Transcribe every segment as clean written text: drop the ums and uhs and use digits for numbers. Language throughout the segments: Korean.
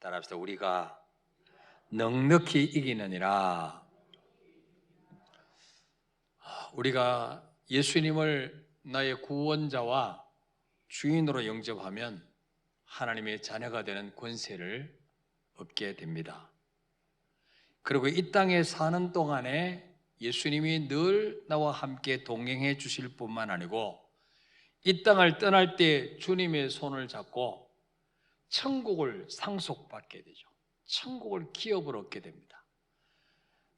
따라합시다. 우리가 넉넉히 이기느니라. 우리가 예수님을 나의 구원자와 주인으로 영접하면 하나님의 자녀가 되는 권세를 얻게 됩니다. 그리고 이 땅에 사는 동안에 예수님이 늘 나와 함께 동행해 주실 뿐만 아니고 이 땅을 떠날 때 주님의 손을 잡고 천국을 상속받게 되죠. 천국을 기업을 얻게 됩니다.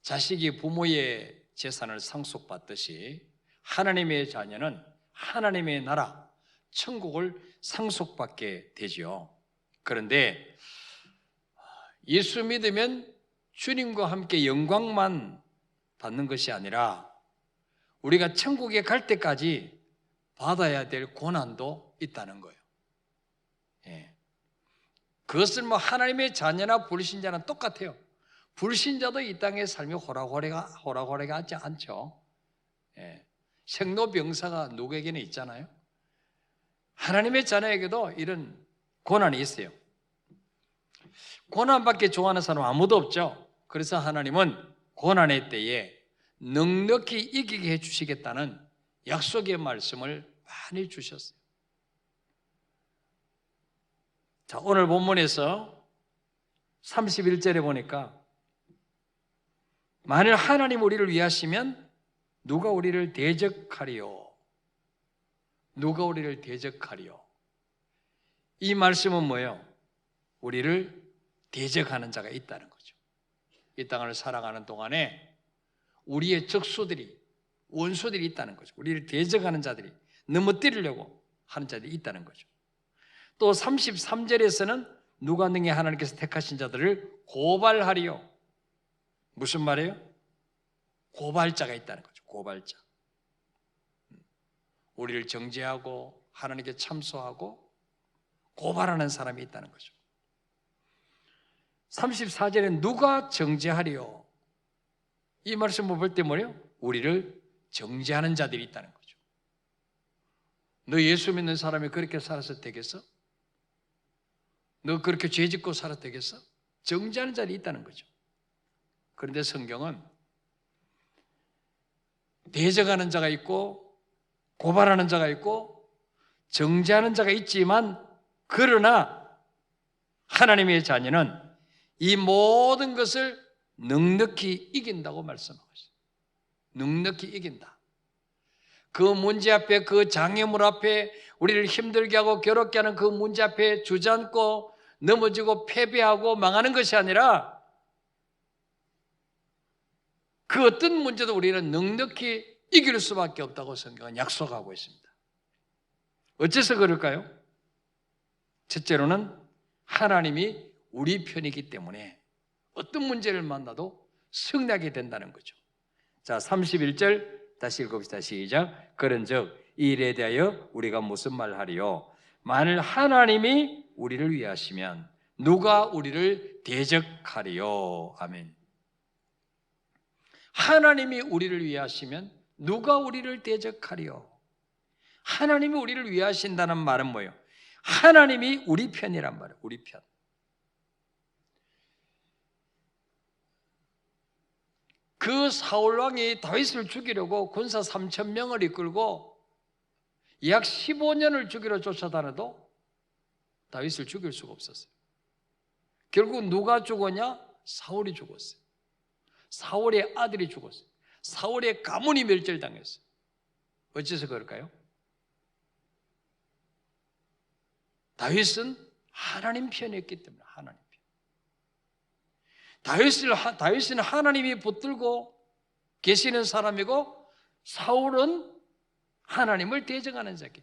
자식이 부모의 재산을 상속받듯이 하나님의 자녀는 하나님의 나라, 천국을 상속받게 되죠. 그런데 예수 믿으면 주님과 함께 영광만 받는 것이 아니라 우리가 천국에 갈 때까지 받아야 될 고난도 있다는 거예요. 그것은 하나님의 자녀나 불신자는 똑같아요. 불신자도 이 땅의 삶이 호락호락하지 않죠. 생로병사가 누구에게는 있잖아요. 하나님의 자녀에게도 이런 고난이 있어요. 고난받기 좋아하는 사람 아무도 없죠. 그래서 하나님은 고난의 때에 넉넉히 이기게 해주시겠다는 약속의 말씀을 많이 주셨어요. 자, 오늘 본문에서 31절에 보니까 만일 하나님 우리를 위하시면 누가 우리를 대적하리요? 누가 우리를 대적하리요? 이 말씀은 뭐예요? 우리를 대적하는 자가 있다는 거죠. 이 땅을 살아가는 동안에 우리의 적수들이, 원수들이 있다는 거죠. 우리를 대적하는 자들이, 넘어뜨리려고 하는 자들이 있다는 거죠. 또 33절에서는 누가 능히 하나님께서 택하신 자들을 고발하리요. 무슨 말이에요? 고발자가 있다는 거죠. 고발자. 우리를 정죄하고 하나님께 참소하고 고발하는 사람이 있다는 거죠. 34절에 누가 정죄하리요? 이 말씀을 볼 때 뭐예요? 우리를 정죄하는 자들이 있다는 거죠. 너 예수 믿는 사람이 그렇게 살아서 되겠어? 너 그렇게 죄 짓고 살아도 되겠어? 정죄하는 자들이 있다는 거죠. 그런데 성경은 대적하는 자가 있고 고발하는 자가 있고 정죄하는 자가 있지만 그러나 하나님의 자녀는 이 모든 것을 넉넉히 이긴다고 말씀하고 있어요. 넉넉히 이긴다. 그 문제 앞에, 그 장애물 앞에 우리를 힘들게 하고 괴롭게 하는 그 문제 앞에 주저앉고 넘어지고 패배하고 망하는 것이 아니라 그 어떤 문제도 우리는 넉넉히 이길 수밖에 없다고 성경은 약속하고 있습니다. 어째서 그럴까요? 첫째로는 하나님이 우리 편이기 때문에 어떤 문제를 만나도 승리하게 된다는 거죠. 자, 31절 다시 읽읍시다. 시작. 그런즉 이 일에 대하여 우리가 무슨 말을 하리요? 만일 하나님이 우리를 위하시면 누가 우리를 대적하리요? 아멘. 하나님이 우리를 위하시면 누가 우리를 대적하리요? 하나님이 우리를 위하신다는 말은 뭐예요? 하나님이 우리 편이란 말이에요. 우리 편. 그 사울왕이 다윗을 죽이려고 군사 3,000명을 이끌고 약 15년을 죽이러 쫓아다녀도 다윗을 죽일 수가 없었어요. 결국 누가 죽었냐? 사울이 죽었어요. 사울의 아들이 죽었어요. 사울의 가문이 멸절당했어요. 어째서 그럴까요? 다윗은 하나님 편이었기 때문에 하나님 편. 다윗은 하나님이 붙들고 계시는 사람이고 사울은 하나님을 대적하는 자이기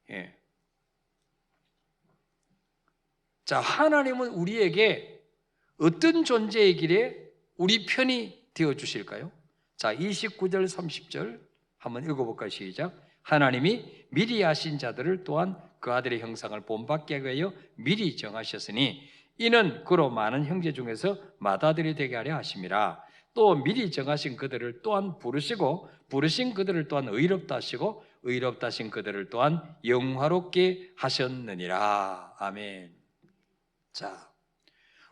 때문이죠. 자, 하나님은 우리에게 어떤 존재이기에 우리 편이 되어주실까요? 자, 29절 30절 한번 읽어볼까요? 시작. 하나님이 미리 아신 자들을 또한 그 아들의 형상을 본받게 하여 미리 정하셨으니 이는 그로 많은 형제 중에서 맏아들이 되게 하려 하심이라. 또 미리 정하신 그들을 또한 부르시고 부르신 그들을 또한 의롭다 하시고 의롭다 하신 그들을 또한 영화롭게 하셨느니라. 아멘. 자,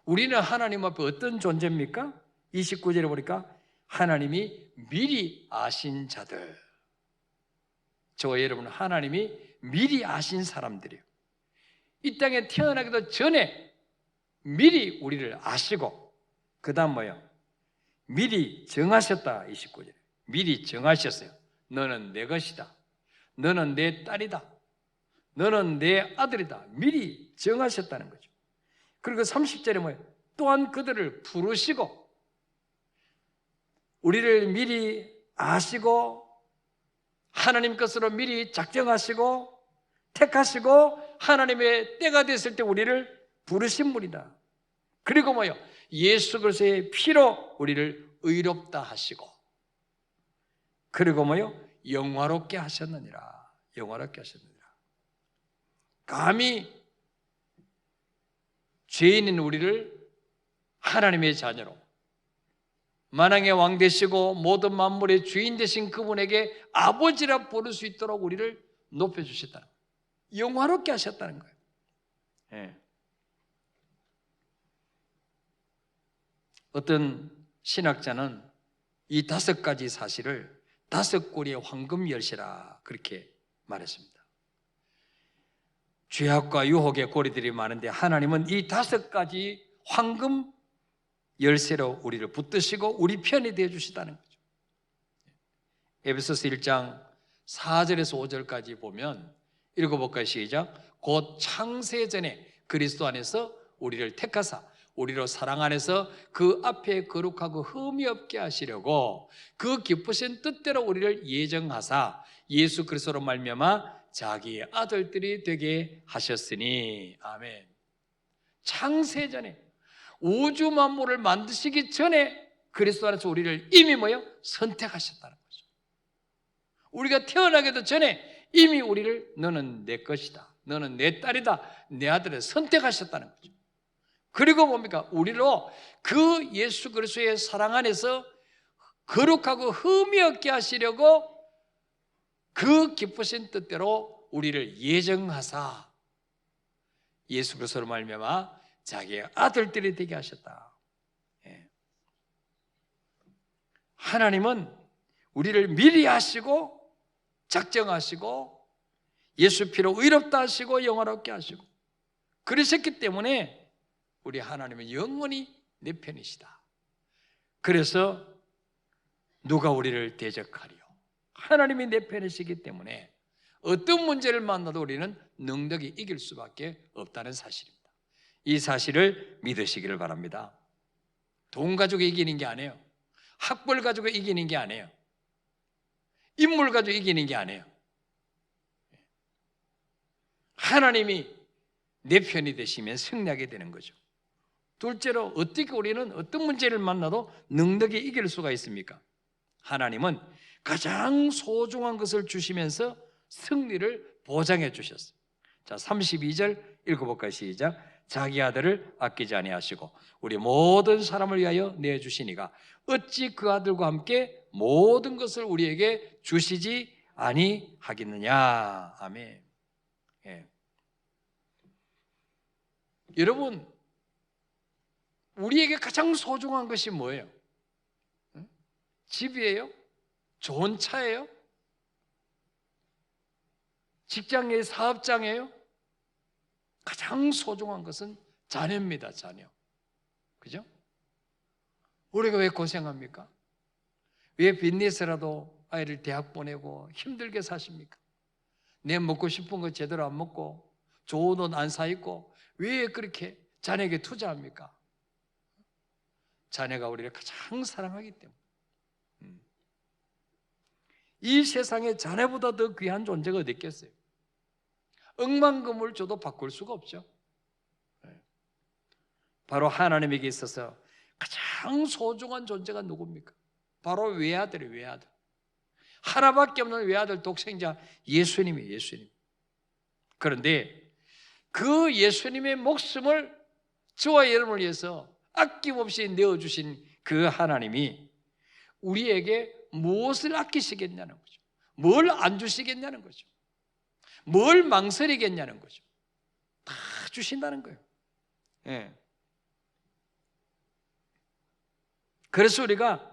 우리는 하나님 앞에 어떤 존재입니까? 29절에 보니까 하나님이 미리 아신 자들. 저와 여러분은 하나님이 미리 아신 사람들이에요. 이 땅에 태어나기도 전에 미리 우리를 아시고, 그 다음 뭐예요? 미리 정하셨다. 29절에 미리 정하셨어요. 너는 내 것이다. 너는 내 딸이다. 너는 내 아들이다. 미리 정하셨다는 거죠. 그리고 30절에 뭐예요? 또한 그들을 부르시고, 우리를 미리 아시고 하나님 것으로 미리 작정하시고 택하시고 하나님의 때가 됐을 때 우리를 부르신 분이다. 그리고 뭐예요? 예수 그리스도의 피로 우리를 의롭다 하시고, 그리고 뭐예요? 영화롭게 하셨느니라. 영화롭게 하셨느니라. 감히 죄인인 우리를 하나님의 자녀로, 만왕의 왕 되시고 모든 만물의 주인 되신 그분에게 아버지라 부를 수 있도록 우리를 높여주셨다. 영화롭게 하셨다는 거예요. 네. 어떤 신학자는 이 5가지 사실을 5고리의 황금 열쇠라 그렇게 말했습니다. 죄악과 유혹의 고리들이 많은데 하나님은 이 5가지 황금 열쇠로 우리를 붙드시고 우리 편이 되어 주시다는 거죠. 에베소서 1장 4절에서 5절까지 보면 읽어볼까요? 시작. 곧 창세전에 그리스도 안에서 우리를 택하사 우리로 사랑 안에서 그 앞에 거룩하고 흠이 없게 하시려고 그 기쁘신 뜻대로 우리를 예정하사 예수 그리스도로 말미암아 자기의 아들들이 되게 하셨으니. 아멘. 창세전에, 우주 만물을 만드시기 전에 그리스도 안에서 우리를 이미 뭐요? 선택하셨다는 거죠. 우리가 태어나기도 전에 이미 우리를 너는 내 것이다, 너는 내 딸이다, 내 아들을 선택하셨다는 거죠. 그리고 뭡니까? 우리로 그 예수 그리스도의 사랑 안에서 거룩하고 흠이 없게 하시려고 그 기쁘신 뜻대로 우리를 예정하사 예수 그리스도로 말미암아 자기의 아들들이 되게 하셨다. 하나님은 우리를 미리 하시고 작정하시고 예수 피로 의롭다 하시고 영화롭게 하시고 그러셨기 때문에 우리 하나님은 영원히 내 편이시다. 그래서 누가 우리를 대적하리요? 하나님이 내 편이시기 때문에 어떤 문제를 만나도 우리는 능력이 이길 수밖에 없다는 사실입니다. 이 사실을 믿으시기를 바랍니다. 돈 가지고 이기는 게 아니에요. 학벌 가지고 이기는 게 아니에요. 인물 가지고 이기는 게 아니에요. 하나님이 내 편이 되시면 승리하게 되는 거죠. 둘째로, 어떻게 우리는 어떤 문제를 만나도 능력이 이길 수가 있습니까? 하나님은 가장 소중한 것을 주시면서 승리를 보장해 주셨어요. 자, 32절 읽어볼까요? 시작. 자기 아들을 아끼지 아니하시고 우리 모든 사람을 위하여 내주시니가 어찌 그 아들과 함께 모든 것을 우리에게 주시지 아니하겠느냐. 아멘. 예. 여러분, 우리에게 가장 소중한 것이 뭐예요? 집이에요? 좋은 차예요? 직장의 사업장이에요? 가장 소중한 것은 자녀입니다. 자녀. 그죠? 우리가 왜 고생합니까? 왜 빚내서라도 아이를 대학 보내고 힘들게 사십니까? 내 먹고 싶은 거 제대로 안 먹고 좋은 옷 안 사 입고 왜 그렇게 자녀에게 투자합니까? 자녀가 우리를 가장 사랑하기 때문에. 이 세상에 자녀보다 더 귀한 존재가 어디 있겠어요? 억만금을 줘도 바꿀 수가 없죠. 바로 하나님에게 있어서 가장 소중한 존재가 누굽니까? 바로 외아들이에요. 외아들. 하나밖에 없는 외아들 독생자 예수님이에요. 예수님. 그런데 그 예수님의 목숨을 저와 여러분을 위해서 아낌없이 내어주신 그 하나님이 우리에게 무엇을 아끼시겠냐는 거죠. 뭘 안 주시겠냐는 거죠. 뭘 망설이겠냐는 거죠. 다 주신다는 거예요. 예. 그래서 우리가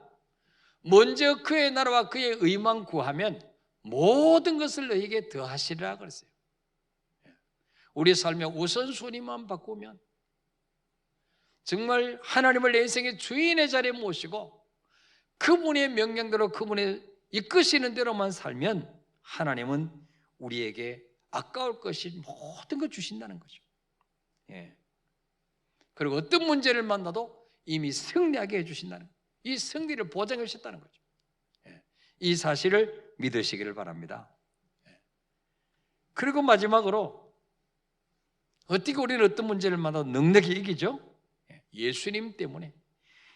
먼저 그의 나라와 그의 의만 구하면 모든 것을 너에게 더하시리라 그랬어요. 우리 삶의 우선순위만 바꾸면 정말 하나님을 내 인생의 주인의 자리에 모시고 그분의 명령대로 그분의 이끄시는 대로만 살면 하나님은 우리에게 아까울 것이 모든 걸 주신다는 거죠. 예. 그리고 어떤 문제를 만나도 이미 승리하게 해주신다는 거예요. 이 승리를 보장해 주셨다는 거죠. 예. 이 사실을 믿으시기를 바랍니다. 예. 그리고 마지막으로 어떻게 우리는 어떤 문제를 만나도 능력이 이기죠? 예수님 때문에,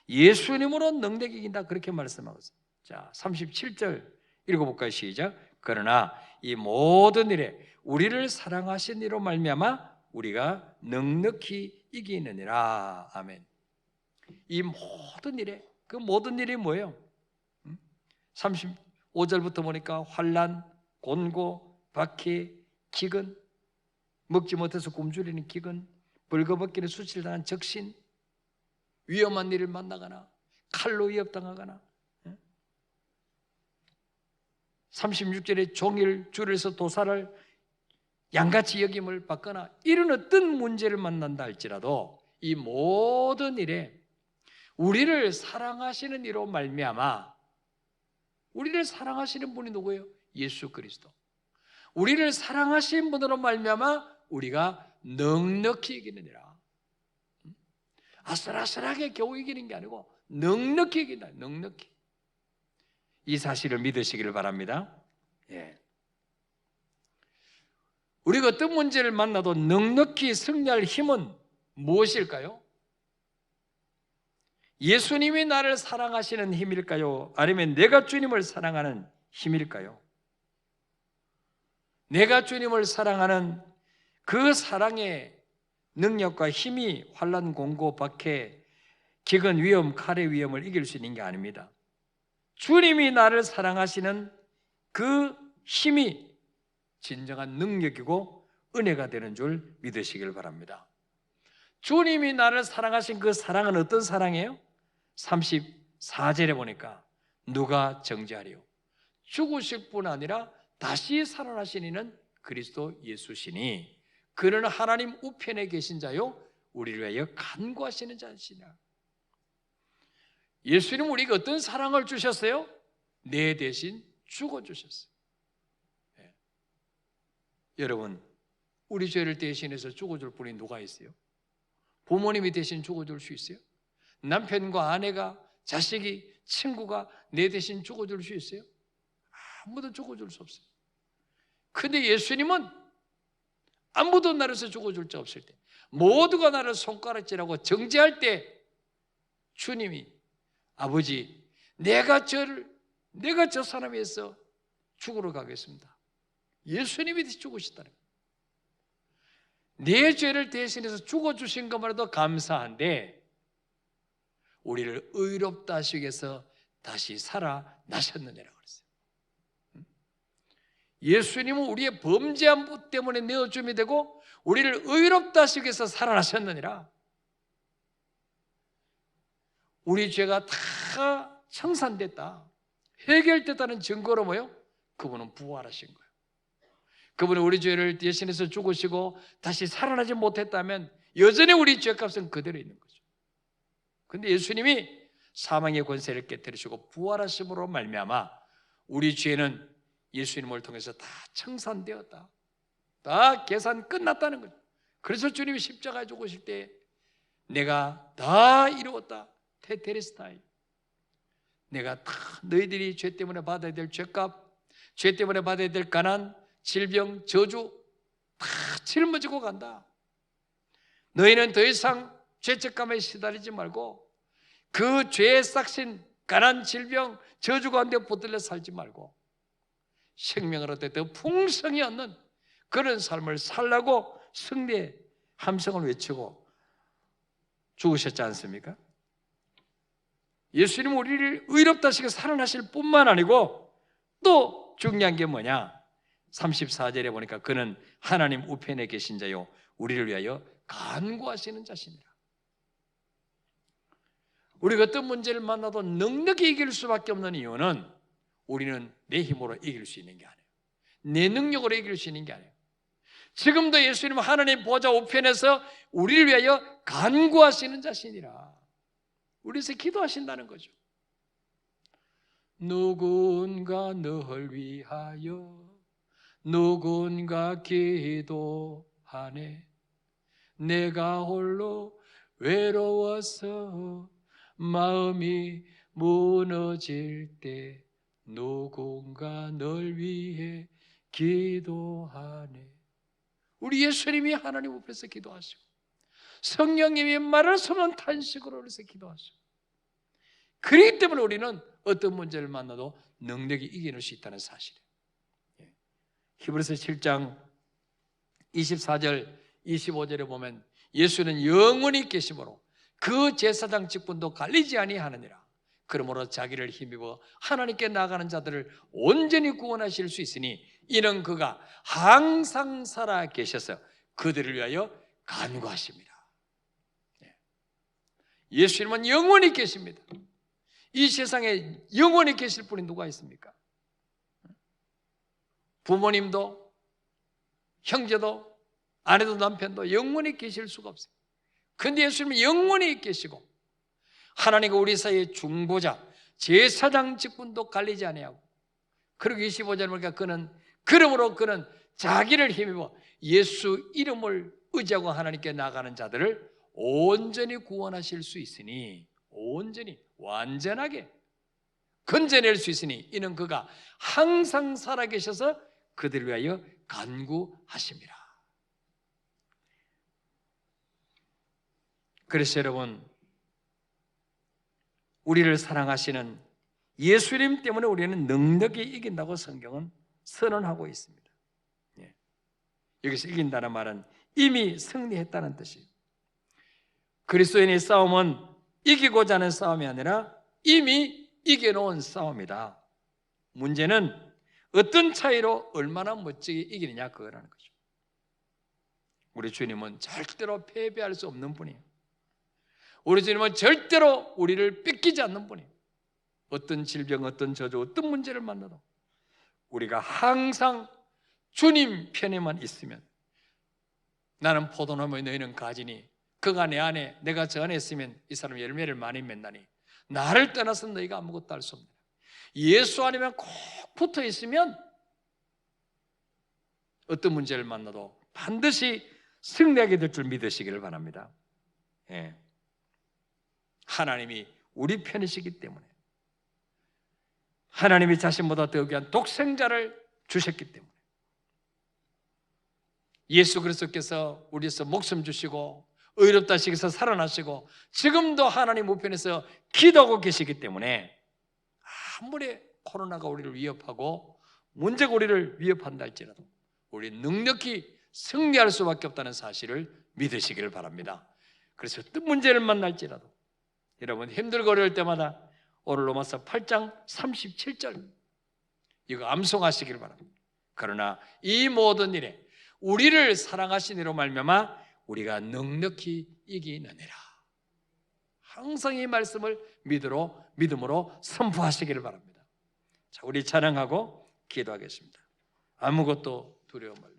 예수님으로 능력이 이긴다 그렇게 말씀하고 있어요. 자, 37절 읽어볼까요? 시작. 그러나 이 모든 일에 우리를 사랑하신 이로 말미암아 우리가 넉넉히 이기느니라. 아멘. 이 모든 일에, 그 모든 일이 뭐예요? 35절부터 보니까 환난, 곤고, 박해, 기근, 먹지 못해서 굶주리는 기근, 벌거벗기는 수치를 당한 적신, 위험한 일을 만나거나 칼로 위협당하거나, 36절에 종일 줄에서 도살을 양같이 여김을 받거나 이런 어떤 문제를 만난다 할지라도 이 모든 일에 우리를 사랑하시는 이로 말미암아, 우리를 사랑하시는 분이 누구예요? 예수 그리스도. 우리를 사랑하신 분으로 말미암아 우리가 넉넉히 이기느니라. 아슬아슬하게 겨우 이기는 게 아니고 넉넉히 이긴다. 넉넉히. 이 사실을 믿으시기를 바랍니다. 예. 우리가 어떤 문제를 만나도 넉넉히 승리할 힘은 무엇일까요? 예수님이 나를 사랑하시는 힘일까요? 아니면 내가 주님을 사랑하는 힘일까요? 내가 주님을 사랑하는 그 사랑의 능력과 힘이 환난, 공고, 박해, 기근, 위험, 칼의 위험을 이길 수 있는 게 아닙니다. 주님이 나를 사랑하시는 그 힘이 진정한 능력이고 은혜가 되는 줄 믿으시길 바랍니다. 주님이 나를 사랑하신 그 사랑은 어떤 사랑이에요? 34절에 보니까 누가 정죄하리요? 죽으실 뿐 아니라 다시 살아나신 이는 그리스도 예수시니 그는 하나님 우편에 계신 자요 우리를 위하여 간구하시는 자시니라. 예수님은 우리에게 어떤 사랑을 주셨어요? 내 대신 죽어주셨어요. 네. 여러분, 우리 죄를 대신해서 죽어줄 분이 누가 있어요? 부모님이 대신 죽어줄 수 있어요? 남편과 아내가, 자식이, 친구가 내 대신 죽어줄 수 있어요? 아무도 죽어줄 수 없어요. 근데 예수님은 아무도 나를 위해서 죽어줄 자 없을 때, 모두가 나를 손가락질하고 정죄할 때 주님이 아버지, 내가 저 사람에 의해서 죽으러 가겠습니다. 예수님이 죽으시다는 거예요. 내 죄를 대신해서 죽어주신 것만으로도 감사한데 우리를 의롭다 하시기 위해서 다시 살아나셨느냐라고 그랬어요. 예수님은 우리의 범죄한 것 때문에 내어줌이 되고 우리를 의롭다 하시기 위해서 살아나셨느니라. 우리 죄가 다 청산됐다, 해결됐다는 증거로 뭐예요? 그분은 부활하신 거예요. 그분은 우리 죄를 대신해서 죽으시고 다시 살아나지 못했다면 여전히 우리 죄값은 그대로 있는 거죠. 그런데 예수님이 사망의 권세를 깨뜨리시고 부활하심으로 말미암아 우리 죄는 예수님을 통해서 다 청산되었다, 다 계산 끝났다는 거죠. 그래서 주님이 십자가에 죽으실 때 내가 다 이루었다, 테테레스타이, 내가 다 너희들이 죄 때문에 받아야 될 죄값, 죄 때문에 받아야 될 가난, 질병, 저주 다 짊어지고 간다. 너희는 더 이상 죄책감에 시달리지 말고 그 죄에 싹신 가난, 질병, 저주 가운데 붙들려 살지 말고 생명을 얻되 더 풍성히 얻는 그런 삶을 살라고 승리의 함성을 외치고 죽으셨지 않습니까? 예수님은 우리를 의롭다 하시고 살아나실 뿐만 아니고 또 중요한 게 뭐냐? 34절에 보니까 그는 하나님 우편에 계신 자요 우리를 위하여 간구하시는 자시니라. 우리가 어떤 문제를 만나도 넉넉히 이길 수밖에 없는 이유는 우리는 내 힘으로 이길 수 있는 게 아니에요. 내 능력으로 이길 수 있는 게 아니에요. 지금도 예수님은 하나님 보좌 우편에서 우리를 위하여 간구하시는 자신이라 우리에서 기도하신다는 거죠. 누군가 널 위하여 누군가 기도하네. 내가 홀로 외로워서 마음이 무너질 때 누군가 널 위해 기도하네. 우리 예수님이 하나님 앞에서 기도하시고 성령님이 말을 서는 탄식으로 해서 기도하시고, 그렇기 때문에 우리는 어떤 문제를 만나도 능력이 이겨낼 수 있다는 사실이에요. 히브리서 7장 24절 25절에 보면 예수는 영원히 계심으로 그 제사장 직분도 갈리지 아니하느니라. 그러므로 자기를 힘입어 하나님께 나아가는 자들을 온전히 구원하실 수 있으니 이는 그가 항상 살아 계셔서 그들을 위하여 간구하십니다. 예수님은 영원히 계십니다. 이 세상에 영원히 계실 분이 누가 있습니까? 부모님도 형제도 아내도 남편도 영원히 계실 수가 없어요. 그런데 예수님은 영원히 계시고 하나님과 우리 사이의 중보자 제사장 직분도 갈리지 아니하고, 그리고 25절 보니까 그러므로 그는 자기를 힘입어 예수 이름을 의지하고 하나님께 나가는 자들을 온전히 구원하실 수 있으니, 온전히 완전하게 건져낼 수 있으니 이는 그가 항상 살아계셔서 그들을 위하여 간구하십니다. 그래서 여러분, 우리를 사랑하시는 예수님 때문에 우리는 넉넉히 이긴다고 성경은 선언하고 있습니다. 여기서 이긴다는 말은 이미 승리했다는 뜻이에요. 그리스도인의 싸움은 이기고자 하는 싸움이 아니라 이미 이겨놓은 싸움이다. 문제는 어떤 차이로 얼마나 멋지게 이기느냐, 그거라는 거죠. 우리 주님은 절대로 패배할 수 없는 분이에요. 우리 주님은 절대로 우리를 뺏기지 않는 분이에요. 어떤 질병, 어떤 저주, 어떤 문제를 만나도 우리가 항상 주님 편에만 있으면, 나는 포도나무에 너희는 가지니 그가 내 안에 내가 저 안에 있으면 이 사람 열매를 많이 맺나니 나를 떠나서 너희가 아무것도 할 수 없느니라. 예수 안에만 꼭 붙어 있으면 어떤 문제를 만나도 반드시 승리하게 될 줄 믿으시기를 바랍니다. 하나님이 우리 편이시기 때문에, 하나님이 자신보다 더 귀한 독생자를 주셨기 때문에, 예수 그리스도께서 우리에서 목숨 주시고 의롭다 하시기서 살아나시고 지금도 하나님 우편에서 기도하고 계시기 때문에 아무리 코로나가 우리를 위협하고 문제가 우리를 위협한다 할지라도 우리 넉넉히 승리할 수밖에 없다는 사실을 믿으시기를 바랍니다. 그래서 어떤 문제를 만날지라도 여러분 힘들고 어려울 때마다 오늘 로마서 8장 37절 이거 암송하시기를 바랍니다. 그러나 이 모든 일에 우리를 사랑하신 이로 말미암아 우리가 넉넉히 이기느니라. 항상 이 말씀을 믿음으로 선포하시기를 바랍니다. 자, 우리 찬양하고 기도하겠습니다. 아무것도 두려워 말고